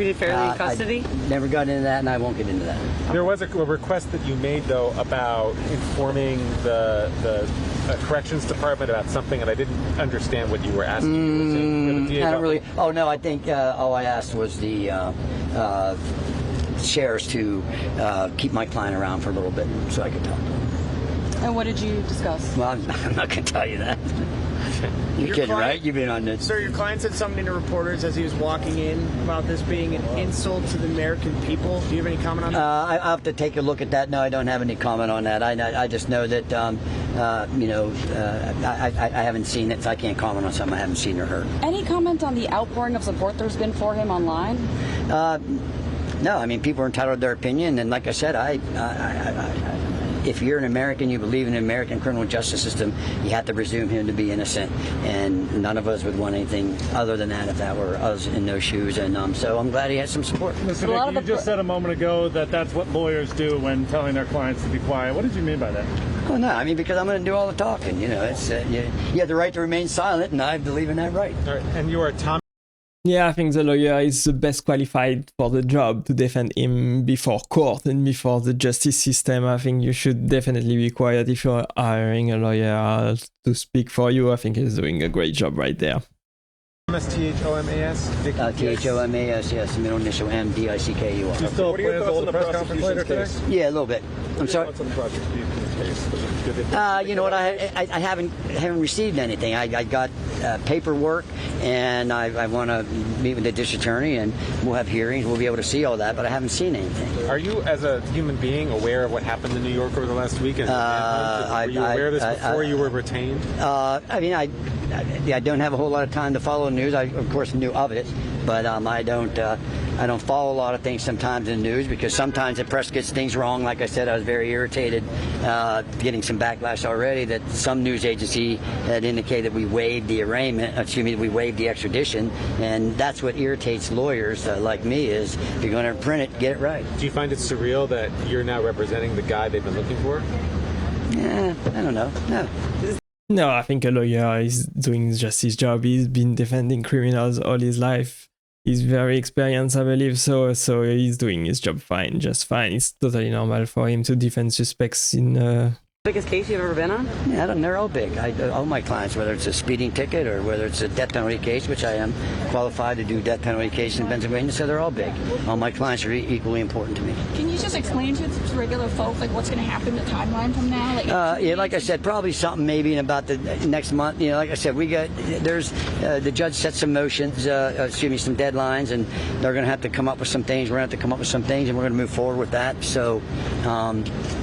Fairly in custody? I never got into that, and I won't get into that. There was a request that you made, though, about informing the corrections department about something, and I didn't understand what you were asking. I don't really. Oh no, I think all I asked was the sheriffs to keep my client around for a little bit so I could talk to him. And what did you discuss? Well, I'm not going to tell you that. You're kidding, right? You've been on this. Sir, your client said something to reporters as he was walking in about this being an insult to the American people. Do you have any comment on that? I'll have to take a look at that. No, I don't have any comment on that. I just know that, I haven't seen it, so I can't comment on something I haven't seen or heard. Any comment on the outpouring of support there's been for him online? No, I mean, people are entitled to their opinion, and like I said, if you're an American, you believe in the American criminal justice system, you have to presume him to be innocent, and none of us would want anything other than that if that were us in those shoes, and so I'm glad he has some support. Mr. Dick, you just said a moment ago that that's what lawyers do when telling their clients to be quiet. What did you mean by that? Oh, no, I mean, because I'm going to do all the talking, it's you have the right to remain silent, and I believe in that right. All right. And you are Tom. Yeah, I think the lawyer is the best qualified for the job to defend him before court and before the justice system. I think you should definitely be quiet if you're hiring a lawyer to speak for you. I think he's doing a great job right there. Thomas, Thomas, yes, middle initial M-D-I-C-K-U-R. You still have plans to hold a press conference later today? Yeah, a little bit. I'm sorry. What's on the prosecution case? You know what? I haven't received anything. I got paperwork, and I want to meet with the district attorney, and we'll have hearings. We'll be able to see all that, but I haven't seen anything. Are you, as a human being, aware of what happened in New York over the last week? Were you aware of this before you were retained? I mean, I don't have a whole lot of time to follow the news. I, of course, knew of it, but I don't follow a lot of things sometimes in the news because sometimes the press gets things wrong. Like I said, I was very irritated, getting some backlash already that some news agency had indicated we waived the arraignment. We waived the extradition, and that's what irritates lawyers like me. Is if you're going to print it, get it right. Do you find it surreal that you're now representing the guy they've been looking for? Yeah, I don't know. No. No, I think a lawyer is doing just his job. He's been defending criminals all his life. He's very experienced, I believe, so he's doing his job fine, just fine. It's totally normal for him to defend suspects in... Biggest case you've ever been on? Yeah, they're all big. All my clients, whether it's a speeding ticket or whether it's a death penalty case, which I am qualified to do death penalty cases in Pennsylvania, so they're all big. All my clients are equally important to me. Can you just explain to regular folks like what's going to happen, the timeline from now? Like I said, probably something maybe in about the next month. Like I said, the judge set some motions, some deadlines, and they're going to have to come up with some things. We're going to have to come up with some things, and we're going to move forward with that. So,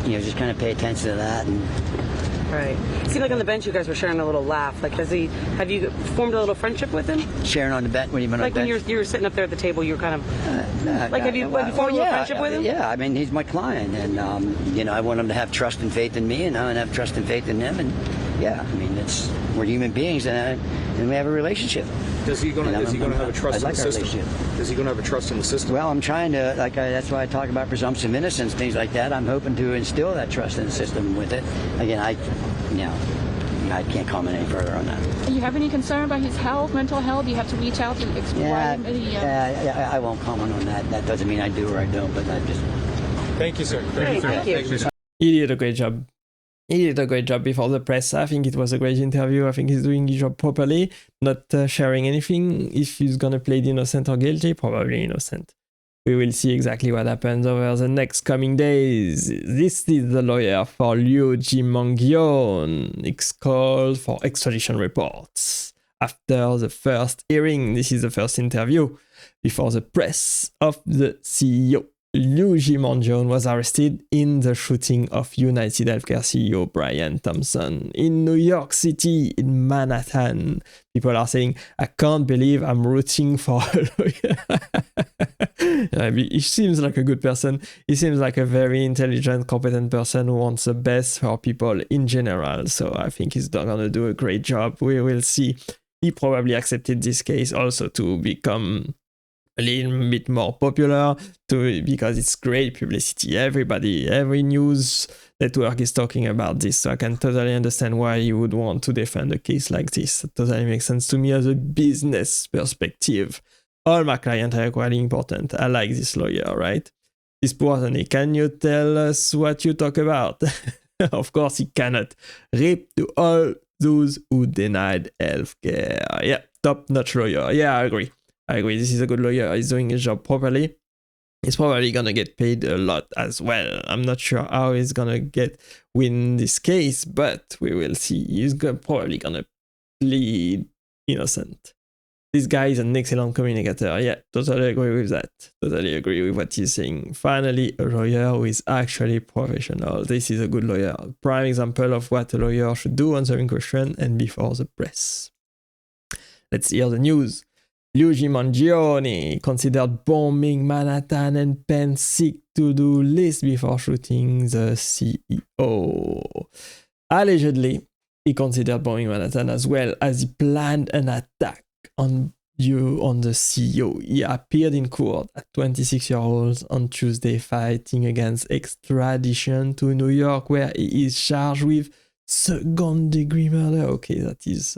just kind of pay attention to that. Right. It seemed like on the bench you guys were sharing a little laugh. Like, have you formed a little friendship with him? Sharing on the bench? What do you mean on the bench? Like when you were sitting up there at the table, you were kind of... have you formed a little friendship with him? Yeah, I mean, he's my client, and, I want him to have trust and faith in me, and I want to have trust and faith in him, and, yeah, I mean, we're human beings, and we have a relationship. Is he going to have a trust in the system? Is he going to have a trust in the system? Well, I'm trying to, that's why I talk about presumption of innocence, things like that. I'm hoping to instill that trust in the system with it. Again, I can't comment any further on that. Do you have any concern about his health, mental health? Do you have to reach out to explain? I won't comment on that. That doesn't mean I do or I don't, but I just... Thank you, sir. Thank you. He did a great job. He did a great job before the press. I think it was a great interview. I think he's doing his job properly, not sharing anything. If he's going to plead innocent or guilty, probably innocent. We will see exactly what happens over the next coming days. This is the lawyer for Luigi Mangione. It's called for extradition reports. After the first hearing, this is the first interview before the press of the CEO. Luigi Mangione was arrested in the shooting of UnitedHealthcare CEO Brian Thompson in New York City, in Manhattan. People are saying, I can't believe I'm rooting for a lawyer. He seems like a good person. He seems like a very intelligent, competent person who wants the best for people in general. So I think he's going to do a great job. We will see. He probably accepted this case also to become a little bit more popular because it's great publicity. Every news network is talking about this, so I can totally understand why you would want to defend a case like this. It totally makes sense to me as a business perspective. all my clients are equally important. I like this lawyer, right? This poor Tony, can you tell us what you talk about? Of course, he cannot. RIP to all those who denied healthcare. Yeah, top-notch lawyer. Yeah, I agree. This is a good lawyer. He's doing his job properly. He's probably gonna get paid a lot as well. I'm not sure how he's gonna win this case, but we will see. He's probably gonna plead innocent. This guy is an excellent communicator. Yeah, totally agree with that. Totally agree with what he's saying. Finally, a lawyer who is actually professional. This is a good lawyer. Prime example of what a lawyer should do answering questions and before the press. Let's hear the news. Luigi Mangione considered bombing Manhattan and penned sick to-do list before shooting the CEO. Allegedly, he considered bombing Manhattan as well as he planned an attack on the CEO. He appeared in court at 26-year-old on Tuesday fighting against extradition to New York, where he is charged with second-degree murder. Okay, that is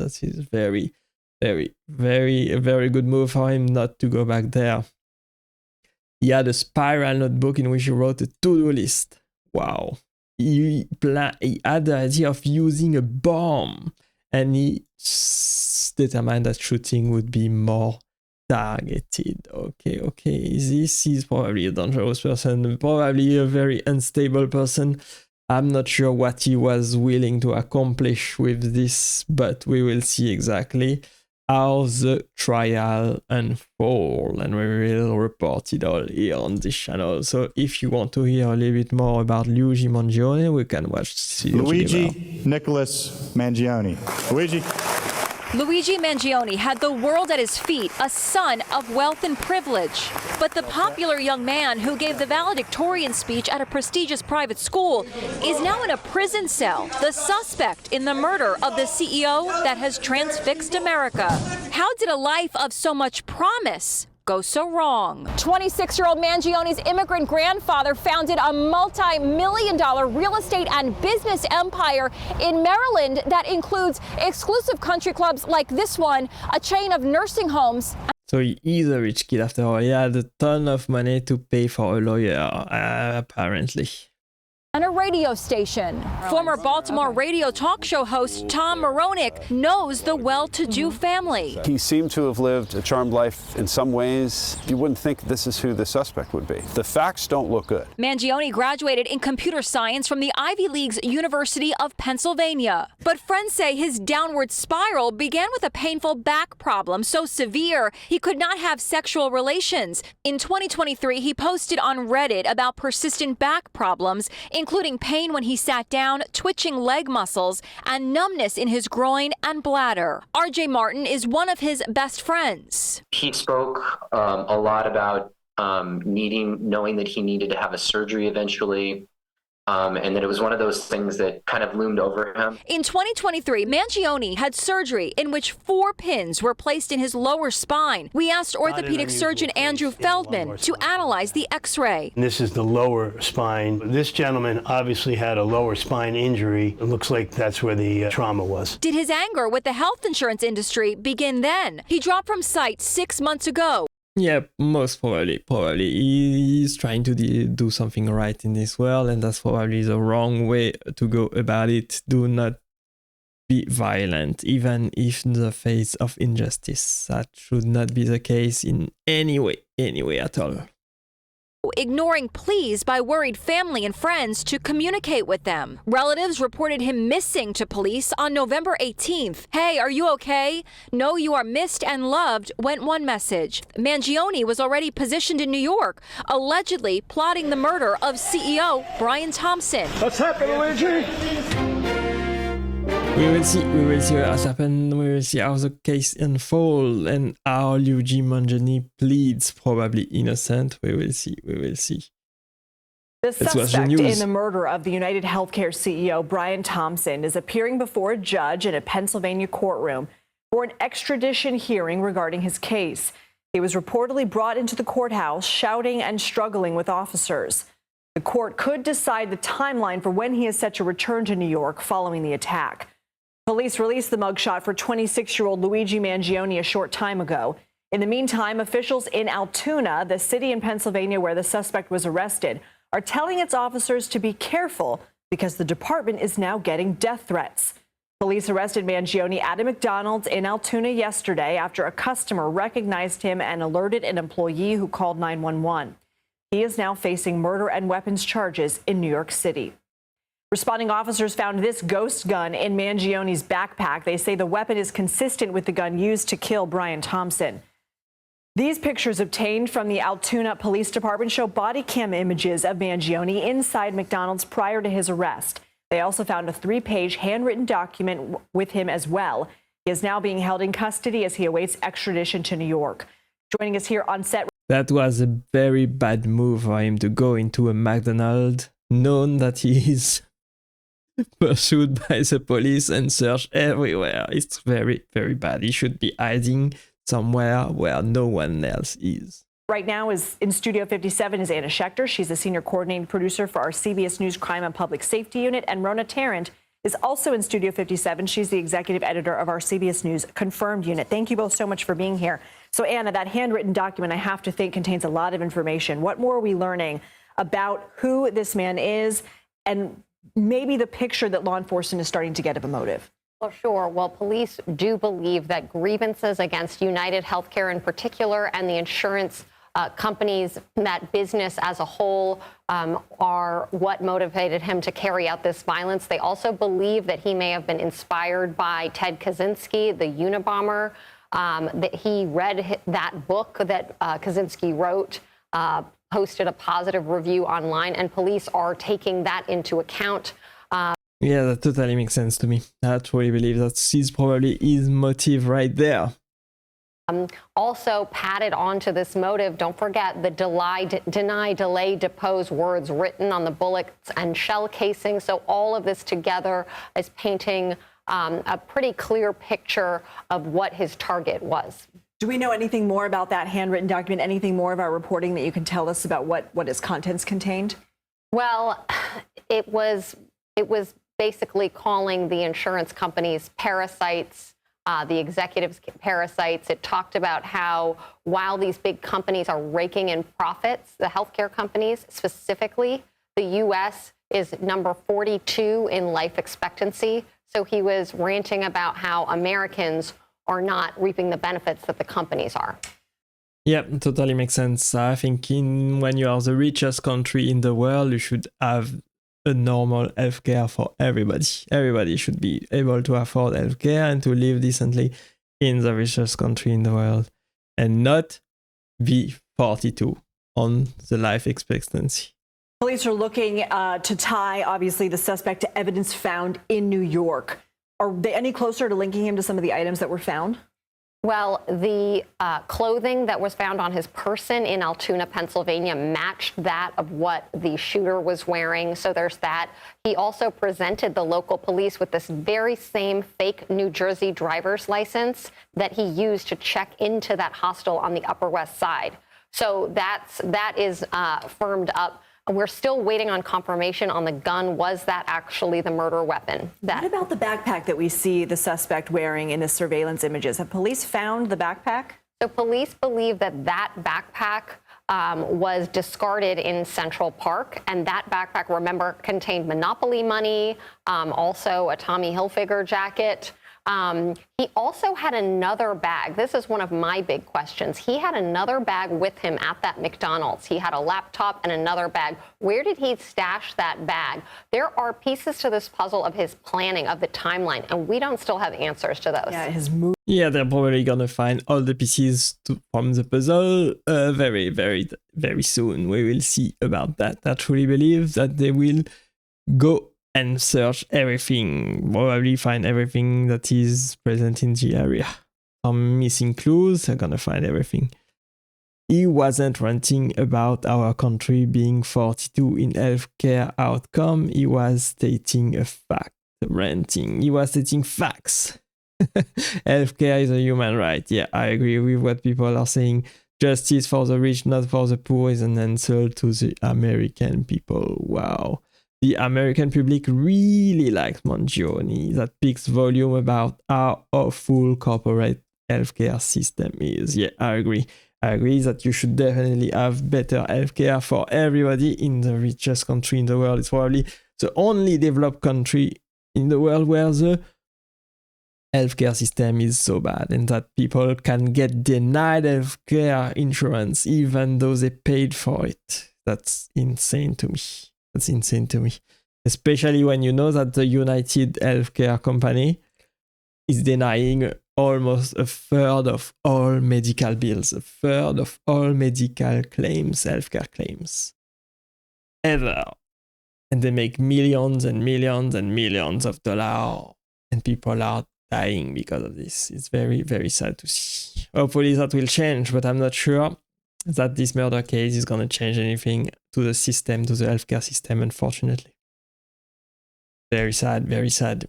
very, very, very, a very good move for him not to go back there. He had a spiral notebook in which he wrote a to-do list. Wow. He had the idea of using a bomb, and he determined that shooting would be more targeted. Okay. This is probably a dangerous person, probably a very unstable person. I'm not sure what he was willing to accomplish with this, but we will see exactly how the trial unfolds, and we will report it all here on this channel. So if you want to hear a little bit more about Luigi Mangione, we can watch this video. Luigi Nicholas Mangione. Luigi Mangione had the world at his feet, a son of wealth and privilege. But the popular young man who gave the valedictorian speech at a prestigious private school is now in a prison cell, the suspect in the murder of the CEO that has transfixed America. How did a life of so much promise go so wrong? 26-year-old Mangione's immigrant grandfather founded a multi-million-dollar real estate and business empire in Maryland that includes exclusive country clubs like this one, a chain of nursing homes. So he is a rich kid after all. He had a ton of money to pay for a lawyer, apparently. And a radio station. Former Baltimore radio talk show host Tom Moronic knows the well-to-do family. He seemed to have lived a charmed life in some ways. You wouldn't think this is who the suspect would be. The facts don't look good. Mangione graduated in computer science from the Ivy League's University of Pennsylvania. But friends say his downward spiral began with a painful back problem so severe he could not have sexual relations. In 2023, he posted on Reddit about persistent back problems, including pain when he sat down, twitching leg muscles, and numbness in his groin and bladder. RJ Martin is one of his best friends. He spoke a lot about knowing that he needed to have a surgery eventually, and that it was one of those things that kind of loomed over him. In 2023, Mangione had surgery in which 4 pins were placed in his lower spine. We asked orthopedic surgeon Andrew Feldman to analyze the x-ray. This is the lower spine. This gentleman obviously had a lower spine injury. It looks like that's where the trauma was. Did his anger with the health insurance industry begin then? He dropped from sight 6 months ago. Yeah, most probably. He's trying to do something right in this world, and that's probably the wrong way to go about it. Do not be violent, even if in the face of injustice. That should not be the case in any way at all. Ignoring pleas by worried family and friends to communicate with them. Relatives reported him missing to police on November 18th. Hey, are you okay? Know you are missed and loved, went one message. Mangione was already positioned in New York, allegedly plotting the murder of CEO Brian Thompson. What's happening, Luigi? We will see what has happened. We will see how the case unfolds and how Luigi Mangione pleads probably innocent. We will see. The suspect in the murder of the UnitedHealthcare CEO Brian Thompson is appearing before a judge in a Pennsylvania courtroom for an extradition hearing regarding his case. He was reportedly brought into the courthouse shouting and struggling with officers. The court could decide the timeline for when he is set to return to New York following the attack. Police released the mugshot for 26-year-old Luigi Mangione a short time ago. In the meantime, officials in Altoona, the city in Pennsylvania where the suspect was arrested, are telling its officers to be careful because the department is now getting death threats. Police arrested Mangione at a McDonald's in Altoona yesterday after a customer recognized him and alerted an employee who called 911. He is now facing murder and weapons charges in New York City. Responding officers found this ghost gun in Mangione's backpack. They say the weapon is consistent with the gun used to kill Brian Thompson. These pictures obtained from the Altoona Police Department show body cam images of Mangione inside McDonald's prior to his arrest. They also found a 3-page handwritten document with him as well. He is now being held in custody as he awaits extradition to New York. Joining us here on set. That was a very bad move for him to go into a McDonald's, known that he is pursued by the police and searched everywhere. It's very, very bad. He should be hiding somewhere where no one else is. Right now is in Studio 57 is Anna Schechter. She's a senior coordinating producer for our CBS News Crime and Public Safety Unit. And Rona Tarrant is also in Studio 57. She's the executive editor of our CBS News Confirmed Unit. Thank you both so much for being here. So Anna, that handwritten document, I have to think, contains a lot of information. What more are we learning about who this man is and maybe the picture that law enforcement is starting to get of a motive? Well, sure. Well, police do believe that grievances against UnitedHealthcare in particular and the insurance companies, that business as a whole, are what motivated him to carry out this violence. They also believe that he may have been inspired by Ted Kaczynski, the Unabomber, that he read that book that Kaczynski wrote, posted a positive review online, and police are taking that into account. Yeah, that totally makes sense to me. I truly believe that is probably his motive right there. Also padded onto this motive, don't forget the deny, delay, depose words written on the bullets and shell casing. So all of this together is painting a pretty clear picture of what his target was. Do we know anything more about that handwritten document? Anything more of our reporting that you can tell us about what its contents contained? Well, it was basically calling the insurance companies parasites, the executives parasites. It talked about how while these big companies are raking in profits, the healthcare companies specifically, the U.S. is number 42 in life expectancy. So he was ranting about how Americans are not reaping the benefits that the companies are. Yeah, totally makes sense. I think when you are the richest country in the world, you should have a normal healthcare for everybody. Everybody should be able to afford healthcare and to live decently in the richest country in the world and not be 42 on the life expectancy. Police are looking to tie, obviously, the suspect to evidence found in New York. Are they any closer to linking him to some of the items that were found? Well, the clothing that was found on his person in Altoona, Pennsylvania, matched that of what the shooter was wearing. So there's that. He also presented the local police with this very same fake New Jersey driver's license that he used to check into that hostel on the Upper West Side. So that is firmed up. We're still waiting on confirmation on the gun. Was that actually the murder weapon? What about the backpack that we see the suspect wearing in the surveillance images? Have police found the backpack? So police believe that backpack was discarded in Central Park. And that backpack, remember, contained Monopoly money, also a Tommy Hilfiger jacket. He also had another bag. This is one of my big questions. He had another bag with him at that McDonald's. He had a laptop and another bag. Where did he stash that bag? There are pieces to this puzzle of his planning, of the timeline, and we don't still have answers to those. Yeah, they're probably gonna find all the pieces from the puzzle very, very, very soon. We will see about that. I truly believe that they will go and search everything, probably find everything that is present in the area. Some missing clues, they're gonna find everything. He wasn't ranting about our country being 42 in healthcare outcome. He was stating a fact. Ranting. He was stating facts. Healthcare is a human right. Yeah, I agree with what people are saying. Justice for the rich, not for the poor, is an insult to the American people. Wow. The American public really likes Mangione. That speaks volume about how awful corporate healthcare system is. Yeah, I agree. I agree that you should definitely have better healthcare for everybody in the richest country in the world. It's probably the only developed country in the world where the healthcare system is so bad and that people can get denied healthcare insurance even though they paid for it. That's insane to me. That's insane to me. Especially when you know that the UnitedHealthcare company is denying almost a third of all medical bills, a third of all medical claims, healthcare claims, ever. And they make millions and millions and millions of dollars, and people are dying because of this. It's very, very sad to see. Hopefully that will change, but I'm not sure that this murder case is going to change anything to the system, to the healthcare system, unfortunately. Very sad, very sad.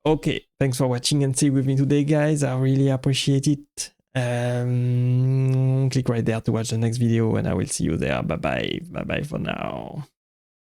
Okay, thanks for watching and stay with me today, guys. I really appreciate it. Click right there to watch the next video, and I will see you there. Bye-bye. Bye-bye for now.